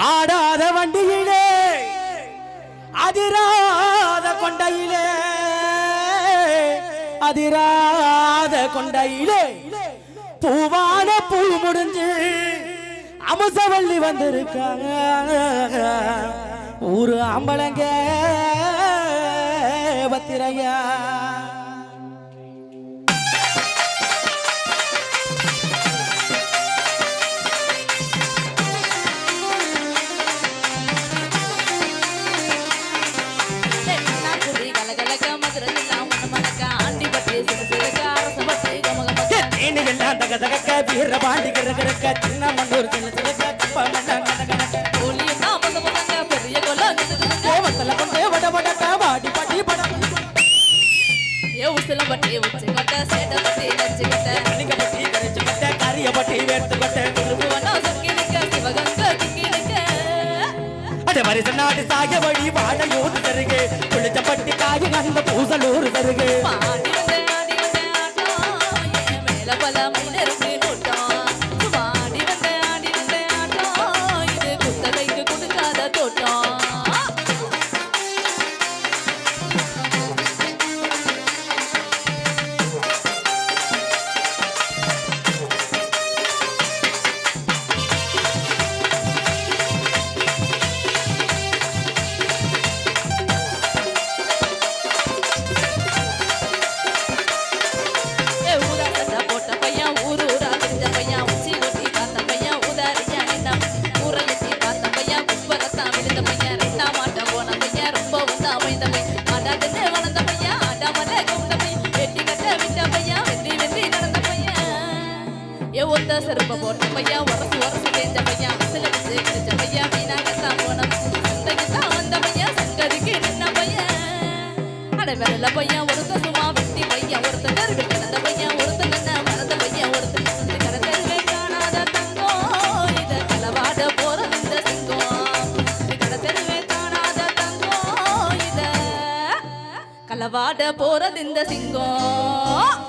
ஆடாத வண்டியிலே அதிராத கொண்டையிலே அதிராத கொண்டையிலே பூவான பூ முடிஞ்சு அமுசவள்ளி வந்திருக்காங்க ஊரு ஆம்பளங்க பத்திரையா வீரபாண்டி கிரகரக்க சின்ன மண்டூர் பெரிய கோலத்துல கொண்டே வட வடக்க வாடி பாட்டி படம் உசல பட்டி உச்சு கொட்ட சேட பட்டி நச்சு கொட்ட நீங்க பட்டி கரைச்சு கொட்ட கரிய பட்டி வேர்த்து கொட்ட குருவனா சக்கினிக்க சிவகங்க கிக்கினிக்க அட வரிச நாடு சாய வழி வாழையோடு தருகே குளிச்ச பட்டி காய அந்த பூசலூர் தருகே ஆடி வந்த ஆட்டம் ஏ மேல பல முன்னெருக்கு நோட்டம் ஆடி வந்த ஆட்டம் இது குத்தகைக்கு கொடுக்காத தோட்டம் செருப்ப போட்ட பையா உரசு உரசு தேஞ்ச பையா சில வச்சு கிடைச்ச பையா வீணாகத்தான் போன சந்தைக்குத்தான் வந்த பையா சங்கதிக்கு நின்ன பையன் அட வெள்ள பையன் ஒருத்த சும்மா வெட்டி பையன் ஒருத்த தெருவி கிடந்த பையன் ஒருத்த கண்ண மறந்த பையன் ஒருத்த கடை தெருவே காணாத தங்கம் இத களவாட போறது இந்த சிங்கம் கடை தெருவே காணாத தங்கம் இத களவாட போறது இந்த சிங்கம்